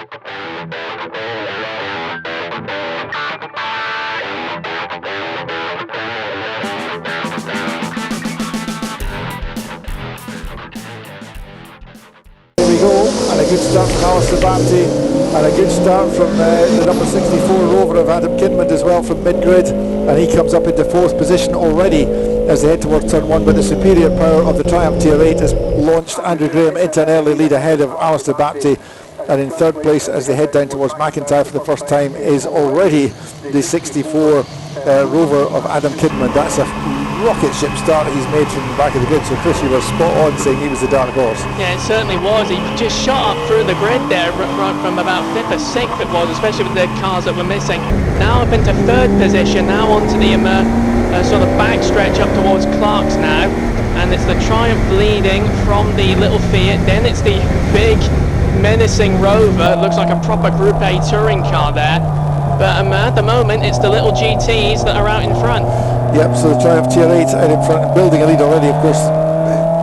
And a good start from Alistair Bapty, and a good start from the number 64 rover of Adam Kidman as well from mid-grid, and he comes up into 4th position already as they head towards turn 1, but the superior power of the Triumph Tier 8 has launched Andrew Graham into an early lead ahead of Alistair Bapty, and in 3rd place as they head down towards McIntyre for the first time is already the 64 rover of Adam Kidman. That's a rocket ship start he's made from the back of the grid, so Chris, you were spot on saying he was the dark horse. Yeah, it certainly was. He just shot up through the grid there right from about 5th or 6th it was, especially with the cars that were missing. Now up into 3rd position, now onto the sort of back stretch up towards Clark's now, and it's the Triumph leading from the little Fiat, then it's the big menacing Rover. It looks like a proper Group A touring car there, but at the moment it's the little GTs that are out in front. Yep, so the Triumph Tier 8 out in front and building a lead already, of course.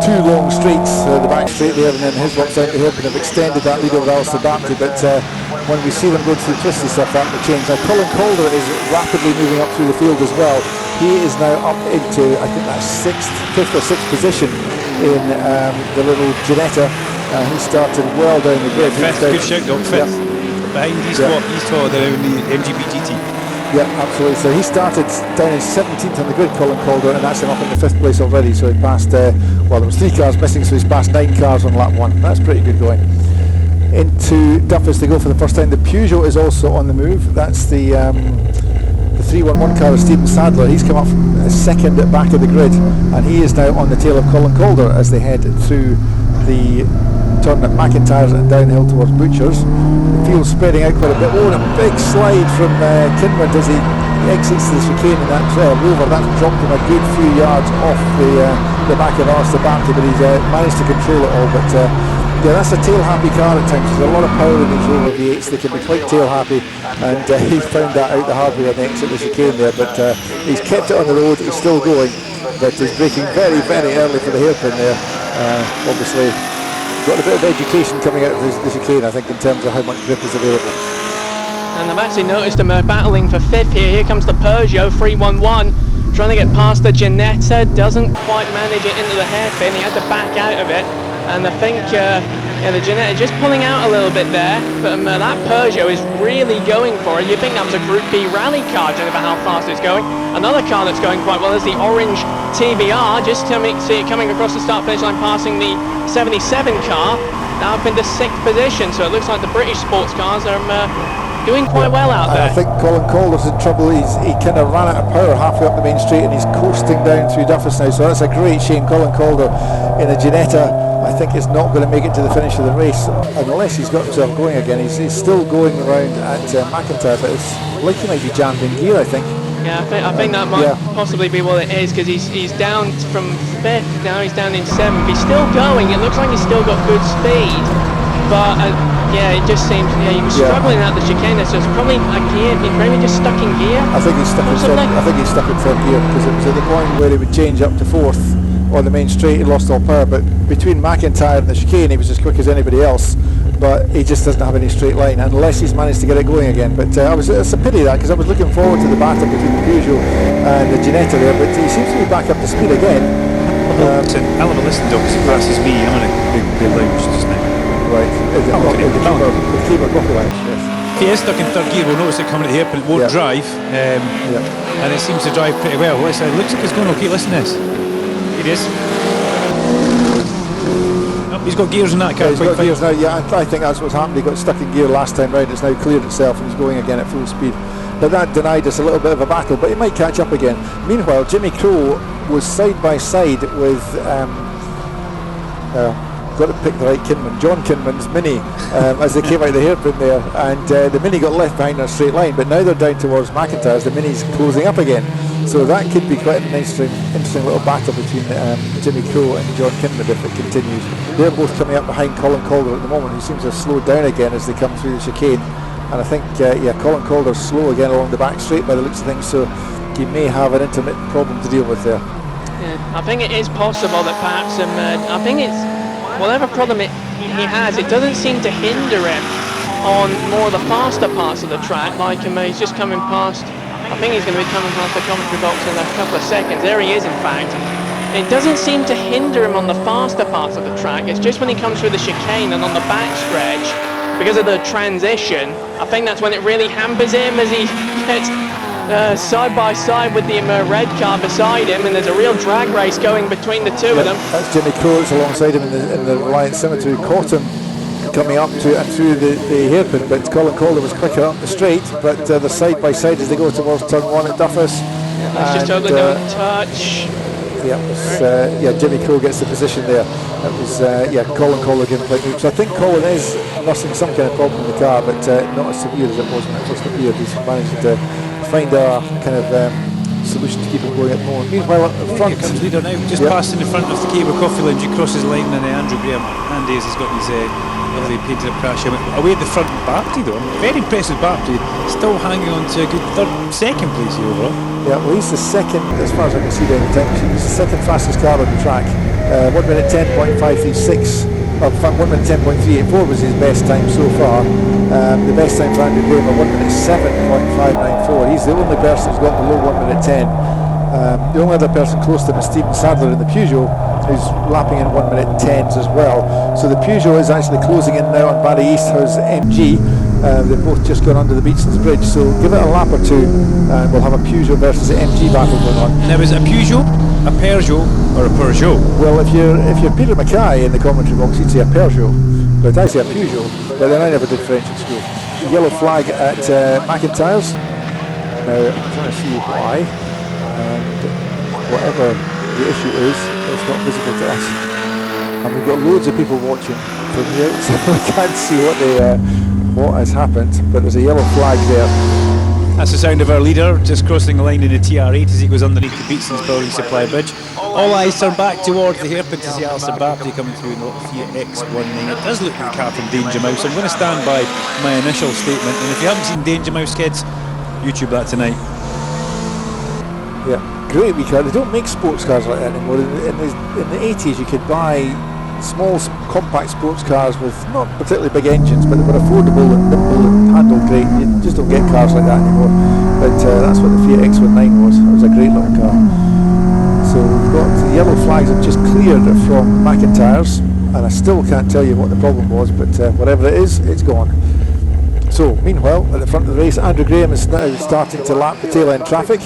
2 long straights, the back straight there, and then his works out to hairpin have extended that lead over Alistair Bapty, but when we see them go through twisty stuff, that will change. Now Colin Calder is rapidly moving up through the field as well. He is now up into, I think that's 5th or 6th position in the little Ginetta. He started well down the grid. Good shout, Doc, 5th. Behind he's taller than the MGB GT. Yeah, absolutely. So he started down in 17th on the grid, Colin Calder, and that's him up in the 5th place already. So he passed, well, there was 3 cars missing, so he's passed 9 cars on lap 1. That's pretty good going. Into Duffus they go for the first time. The Peugeot is also on the move. That's the 311 car of Stephen Sadler. He's come up from 2nd at back of the grid, and he is now on the tail of Colin Calder as they head through the turn at McIntyre's and downhill towards Butchers. The field's spreading out quite a bit. Oh, and a big slide from Kinmont as he exits the chicane in that rover. That's dropped him a good few yards off the back of Alistair Bapty, but he's managed to control it all. But yeah, that's a tail-happy car at times. There's a lot of power in these rover V8s. They can be quite tail-happy, and he found that out the hard way on the exit of the chicane there. But he's kept it on the road. He's still going, but he's braking very, very early for the hairpin there. Obviously got a bit of education coming out of the chicane, I think, in terms of how much grip is available. And I've actually noticed them battling for 5th here. Here comes the Peugeot 311, trying to get past the Ginetta, doesn't quite manage it into the hairpin. He had to back out of it, and I think the Ginetta just pulling out a little bit there, but that Peugeot is really going for it. You think that was a Group B rally car, judging by how fast it's going. Another car that's going quite well is the orange TVR, just see it coming across the start finish line, passing the 77 car, now up into 6th position. So it looks like the British sports cars are doing quite well out there. I think Colin Calder's in trouble. He kind of ran out of power halfway up the main straight, and he's coasting down through Duffus now, so that's a great shame. Colin Calder in a Ginetta, I think, is not going to make it to the finish of the race unless he's got himself going again. He's still going around at McIntyre, but it's like he might be jammed in gear, I think. Yeah, I think that might possibly be what it is, because he's down from 5th, now he's down in 7th. He's still going, it looks like he's still got good speed, but yeah, it just seems, he was struggling out the chicane, so it's probably a gear, maybe just stuck in gear. I think he's stuck in 3rd gear, because it was at the point where he would change up to 4th on the main straight. He lost all power, but between McIntyre and the chicane he was as quick as anybody else, but he just doesn't have any straight line unless he's managed to get it going again. But it's a pity that, because I was looking forward to the battle between the Peugeot and the Ginetta there, but he seems to be back up to speed again. I'll have a listen, Doc, because he passes me. I'm going to be lounge just now. Right, the keeper Clockwise, yes. If he is stuck in 3rd gear, we'll notice it coming at the hairpin, it won't drive, and it seems to drive pretty well. It looks like it's going okay. Listen to this. It is. Oh, he's got gears in that car. He's got gears now. Yeah, I think that's what's happened. He got stuck in gear last time round. It's now cleared itself and he's going again at full speed. But that denied us a little bit of a battle, but he might catch up again. Meanwhile, Jimmy Crowe was side by side with got to pick the right Kinman, John Kinman's Mini, as they came out of the hairpin there, and the Mini got left behind in a straight line, but now they're down towards McIntyre's. The Mini's closing up again, so that could be quite an interesting little battle between Jimmy Crowe and John Kinman if it continues. They're both coming up behind Colin Calder at the moment, who seems to have slowed down again as they come through the chicane, and I think Colin Calder's slow again along the back straight by the looks of things, so he may have an intermittent problem to deal with there. Yeah, I think it is possible that perhaps I think it's whatever problem he has, it doesn't seem to hinder him on more of the faster parts of the track, like he's just coming past, I think he's going to be coming past the commentary box in a couple of seconds. There he is, in fact. It doesn't seem to hinder him on the faster parts of the track. It's just when he comes through the chicane and on the back stretch, because of the transition, I think that's when it really hampers him as he gets side by side with the red car beside him, and there's a real drag race going between the two of them. That's Jimmy Coates alongside him in the Reliance Cemetery. Caught him coming up to and through the hairpin, but Colin Calder was quicker up the straight, but they're side by side as they go towards turn 1 at Duffus. Let's just hope they don't touch. Jimmy Crow gets the position there. That was Colin Calder giving plenty of. So I think Colin is nursing some kind of problem in the car, but not as severe as it was when it first appeared. He's managed to find a kind of solution to keep him going at the moment. Meanwhile, at the front, here comes leader now, just passing in front of the Cable Coffee Lounge. He crosses the line, and Andrew Graham, Andy, as he's got his lovely painted up crash helmet. Away at the front, Bapty though. I'm very impressed with Bapty, still hanging on to a good second place here overall. Yeah, well, he's the second, as far as I can see down the time machine, he's the second fastest car on the track. 1 minute 10.536. 1 minute 10.384 was his best time so far. The best time for Andrew Graham, 1 minute 7.594. He's the only person who's got below 1 minute 10. The only other person close to him is Stephen Sadler in the Peugeot, who's lapping in 1 minute 10s as well. So the Peugeot is actually closing in now on Barry Easthouse MG. They've both just gone under the Beatson's Bridge, so give it a lap or two and we'll have a Peugeot versus MG battle going on. Now, is it a Peugeot, a Peugeot, or a Peugeot? Well, if you're Peter Mackay in the commentary box, you'd say a Peugeot, but I say a Peugeot, but then I never did French at school. The yellow flag at McIntyre's. Now, I'm trying to see why, and whatever the issue is, it's not visible to us. And we've got loads of people watching from here, so we can't see what has happened, but there's a yellow flag there. That's the sound of our leader just crossing the line in the TR8 as he goes underneath the Beatson's Building Supply Bridge. All eyes turn back towards the hairpin to see Alistair Bapty coming through in the Fiat X19. It does look like the car from Danger Mouse. I'm going to stand by my initial statement, and if you haven't seen Danger Mouse, kids, YouTube that tonight. Yeah, great wee car. They don't make sports cars like that anymore. In the 80s you could buy small compact sports cars with not particularly big engines, but they were affordable and nimble and handled great. You just don't get cars like that anymore, but that's what the Fiat X19 was. It was a great little car. So we've got the yellow flags have just cleared from McIntyre's, and I still can't tell you what the problem was, but whatever it is, it's gone. So meanwhile, at the front of the race, Andrew Graham is now starting to lap the tail end traffic,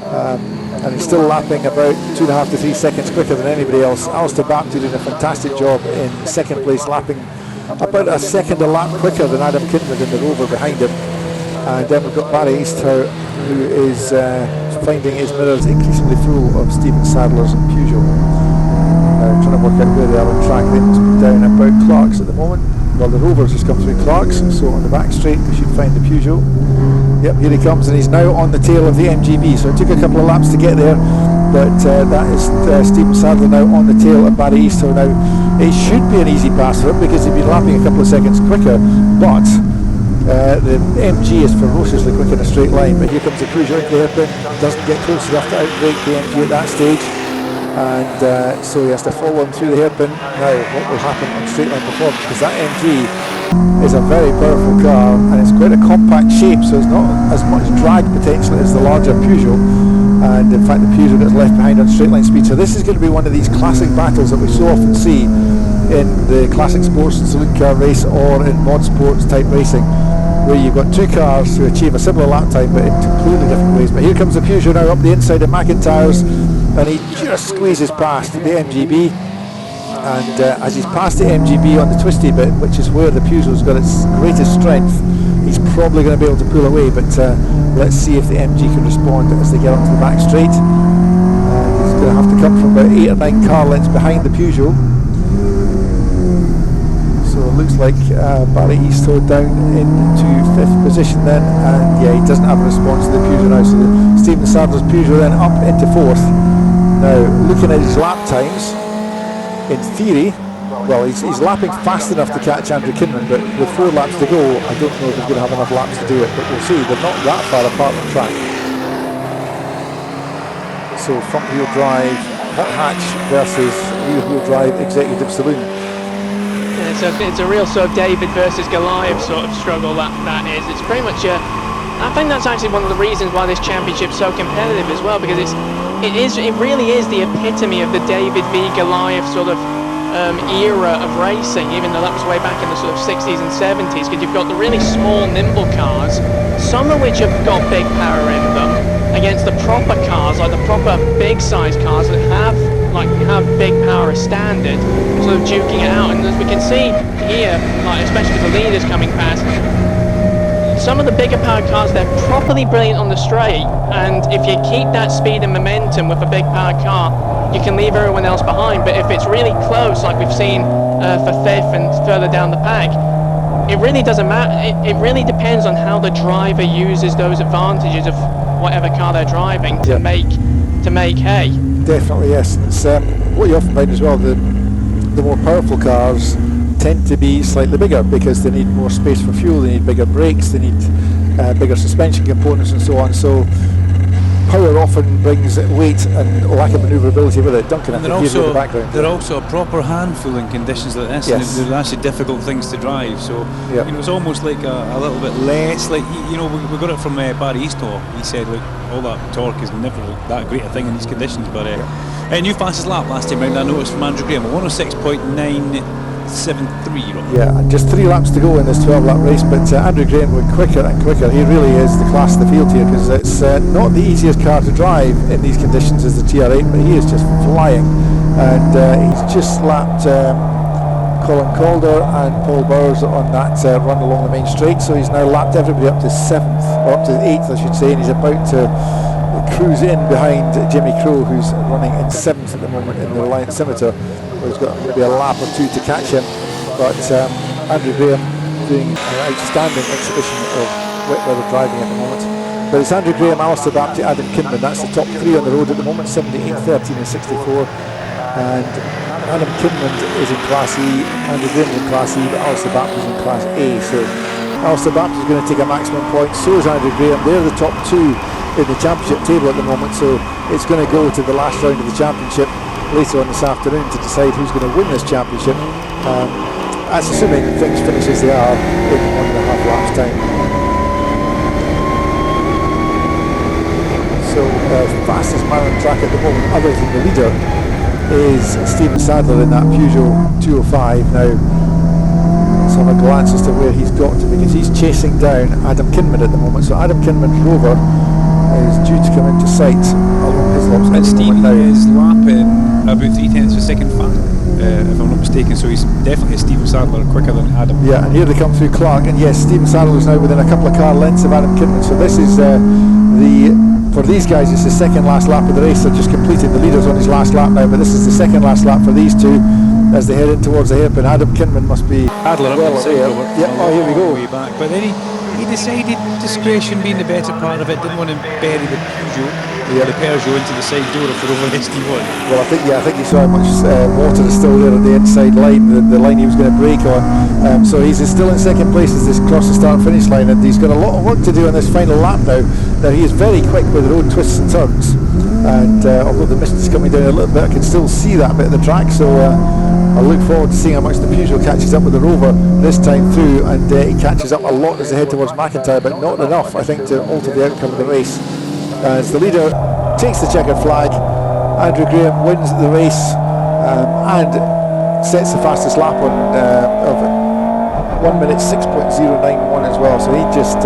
and he's still lapping about 2.5 to 3 seconds quicker than anybody else. Alistair Bapty doing a fantastic job in second place, lapping about a second a lap quicker than Adam Kinwood in the Rover behind him. And then we've got Barry Easthouse, who is finding his mirrors increasingly full of Stephen Sadler's Peugeot. Trying to work out where they are on track. They must be down about Clark's at the moment. Well, the Rover's just come through Clark's, so on the back straight we should find the Peugeot. Yep, here he comes, and he's now on the tail of the MGB. So it took a couple of laps to get there, but that is Stephen Sadler now on the tail of Barry Easthouse. Now it should be an easy pass for him because he'd been lapping a couple of seconds quicker, but the MG is ferociously quick in a straight line. But here comes the Peugeot into the hairpin, doesn't get close enough to outbrake the MG at that stage, and so he has to follow him through the hairpin. Now what will happen on straight line performance, because that MG is a very powerful car and it's quite a compact shape, so it's not as much drag potentially as the larger Peugeot, and in fact the Peugeot gets left behind on straight line speed. So this is going to be one of these classic battles that we so often see in the classic sports and saloon car race or in mod sports type racing, where you've got two cars to achieve a similar lap time but in completely different ways. But here comes the Peugeot now up the inside of McIntyre's, and he just squeezes past the MGB. And as he's past the MGB on the twisty bit, which is where the Peugeot's got its greatest strength, he's probably going to be able to pull away, but let's see if the MG can respond as they get onto the back straight. He's going to have to come from about 8 or 9 car lengths behind the Peugeot. So it looks like Barry Easthouse down into 5th position then, and yeah, he doesn't have a response to the Peugeot now, so Stephen Sadler's Peugeot then up into 4th. Now, looking at his lap times, in theory, well, he's lapping fast enough to catch Andrew Kinman, but with 4 laps to go, I don't know if he's going to have enough laps to do it, but we'll see. They're not that far apart on track. So front wheel drive hot hatch versus rear wheel drive executive saloon. it's a real sort of David versus Goliath sort of struggle that is. It's pretty much I think that's actually one of the reasons why this championship's so competitive as well, because it really is the epitome of the David v Goliath sort of era of racing, even though that was way back in the sort of 60s and 70s, because you've got the really small, nimble cars, some of which have got big power in them, against the proper cars, like the proper big size cars that have big power as standard, sort of duking it out. And as we can see here, like especially with the leaders coming past, some of the bigger powered cars, they're properly brilliant on the straight, and if you keep that speed and momentum with a big powered car, you can leave everyone else behind. But if it's really close, like we've seen for fifth and further down the pack, it really doesn't matter. It really depends on how the driver uses those advantages of whatever car they're driving to make hay. Definitely, yes. It's what you often find as well, the more powerful cars tend to be slightly bigger because they need more space for fuel, they need bigger brakes, they need bigger suspension components and so on. So power often brings weight and lack of manoeuvrability with it. Duncan, and I think in the background. They're also a proper handful in conditions like this, yes. and they're actually difficult things to drive. So yep. it's almost like a little bit less. Like we got it from Barry Eastaugh. He said, look, all that torque is never that great a thing in these conditions. But new fastest lap last time round, I noticed from Andrew Graham, 106.973. Yeah, and just 3 laps to go in this 12-lap race, but Andrew Graham going quicker and quicker. He really is the class of the field here, because it's not the easiest car to drive in these conditions as the TR8, but he is just flying, and he's just lapped Colin Calder and Paul Bowers on that run along the main straight, so he's now lapped everybody up to 7th, or up to 8th I should say, and he's about to cruise in behind Jimmy Crowe, who's running in 7th at the moment in the Reliant Scimitar. He's got maybe a lap or 2 to catch him, but Andrew Graham doing an outstanding exhibition of wet weather driving at the moment. But it's Andrew Graham, Alistair Baptiste, Adam Kinman. That's the top 3 on the road at the moment, 78, 13 and 64. And Adam Kinman is in Class E, Andrew Graham is in Class E, but Alistair Baptiste is in Class A. So Alistair Baptiste is going to take a maximum point, so is Andrew Graham. They're the top 2 in the championship table at the moment, so it's going to go to the last round of the championship later on this afternoon to decide who's going to win this championship. That's assuming things finish as they are in 1.5 laps time. So fastest man on track at the moment, other than the leader, is Stephen Sadler in that Peugeot 205. Now let's have a glance as to where he's got to, because he's chasing down Adam Kinman at the moment. So Adam Kinman's Rover is due to come into sight along his laps. And Stevie is lapping about 0.3 of a second fast, if I'm not mistaken, so he's definitely Stephen Sadler quicker than Adam. Yeah, and here they come through Clark, and yes, Stephen Sadler is now within a couple of car lengths of Adam Kinman, so this is for these guys, it's the second last lap of the race. They're just completed, the leader's on his last lap now, but this is the second last lap for these two as they head in towards the hairpin. Adam Kinman must be Adler well away. Yep, oh here we go. Way back. But then he decided, discretion being the better part of it, didn't want to bury the Peugeot into the side door of the Rover SD1. Well, I think you saw how much water is still there at the inside line, the line he was going to brake on. So he's still in second place as this cross the start finish line, and he's got a lot of work to do on this final lap now. Now he is very quick with road twists and turns, and although the mist is coming down a little bit, I can still see that bit of the track. So I look forward to seeing how much the Peugeot catches up with the Rover this time through, and he catches up a lot as they head towards McIntyre, but not enough, I think, to alter the outcome of the race. As the leader takes the checkered flag, Andrew Graham wins the race and sets the fastest lap on of 1 minute 6.091 as well. So he just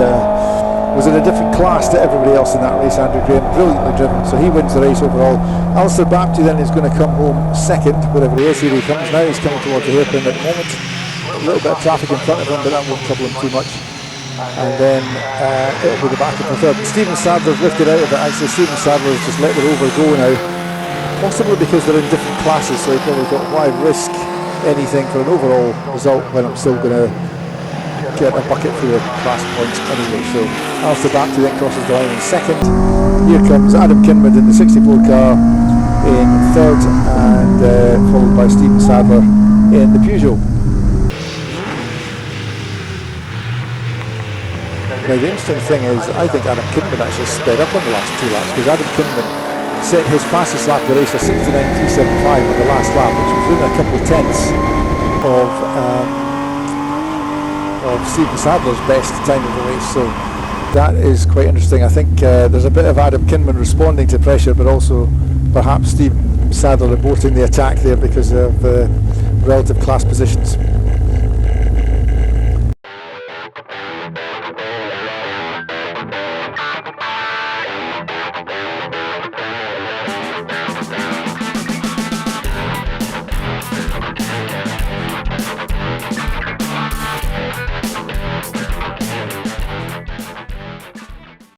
was in a different class to everybody else in that race. Andrew Graham, brilliantly driven, so he wins the race overall. Alistair Baptiste then is going to come home second, wherever he is. Here he comes now, he's coming towards the hairpin at the moment. A little bit of traffic in front of him, but that won't trouble him too much. And then it'll be the battle for third. Stephen Sadler's lifted out of it. Actually, Stephen Sadler has just let the Rover go now, possibly because they're in different classes, so he probably thought, why risk anything for an overall result when I'm still going to get a bucket for the class points anyway. So Alistair Baptiste then crosses the line in second. Here comes Adam Kinman in the 64 car in third, and followed by Stephen Sadler in the Peugeot. Now the interesting thing is, I think Adam Kinman actually sped up on the last 2 laps, because Adam Kinman set his fastest lap of the race at 69.375 on the last lap, which was within a couple of tenths of of Stephen Sadler's best time of the race, so that is quite interesting. I think there's a bit of Adam Kinman responding to pressure, but also perhaps Steve Sadler aborting the attack there because of relative class positions.